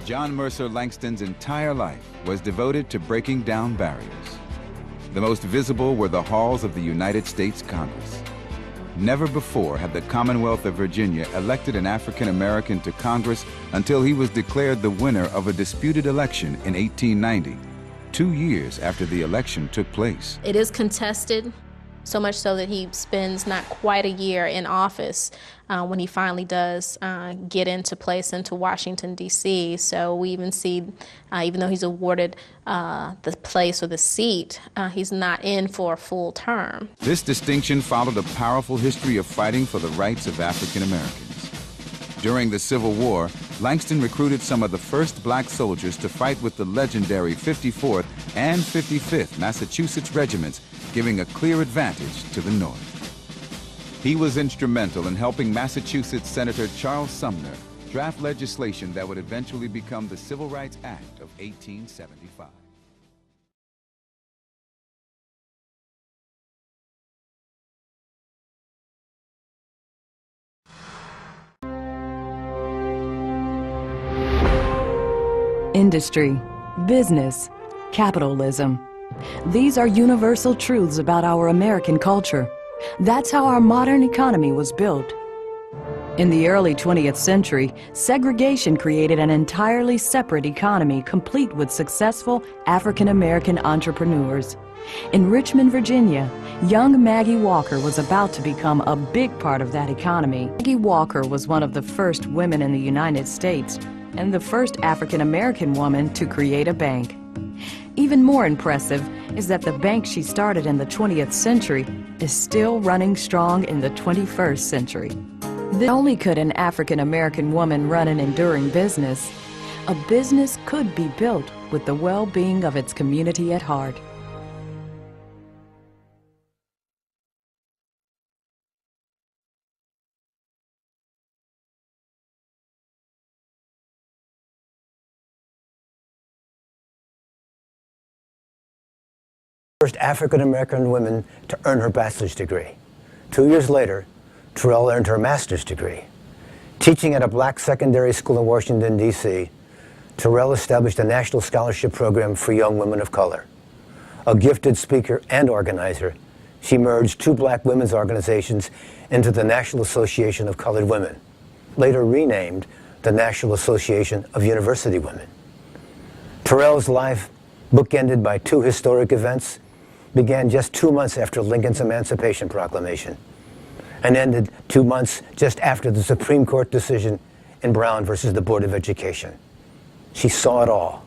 John Mercer Langston's entire life was devoted to breaking down barriers. The most visible were the halls of the United States Congress. Never before had the Commonwealth of Virginia elected an African American to Congress until he was declared the winner of a disputed election in 1890, 2 years after the election took place. It is contested, so much so that he spends not quite a year in office when he finally does get into place into Washington, D.C. So we even see, even though he's awarded the place or the seat, he's not in for a full term. This distinction followed a powerful history of fighting for the rights of African Americans. During the Civil War, Langston recruited some of the first black soldiers to fight with the legendary 54th and 55th Massachusetts regiments, giving a clear advantage to the North. He was instrumental in helping Massachusetts Senator Charles Sumner draft legislation that would eventually become the Civil Rights Act of 1875. Industry, business, capitalism. These are universal truths about our American culture. That's how our modern economy was built. In the early 20th century, segregation created an entirely separate economy complete with successful African American entrepreneurs. In Richmond, Virginia, young Maggie Walker was about to become a big part of that economy. Maggie Walker was one of the first women in the United States and the first African American woman to create a bank. Even more impressive is that the bank she started in the 20th century is still running strong in the 21st century. Not only could an African American woman run an enduring business, a business could be built with the well-being of its community at heart. First African-American woman to earn her bachelor's degree. 2 years later, Terrell earned her master's degree. Teaching at a black secondary school in Washington, D.C., Terrell established a national scholarship program for young women of color. A gifted speaker and organizer, she merged two black women's organizations into the National Association of Colored Women, later renamed the National Association of University Women. Terrell's life, bookended by two historic events, began just 2 months after Lincoln's Emancipation Proclamation and ended 2 months just after the Supreme Court decision in Brown versus the Board of Education. She saw it all.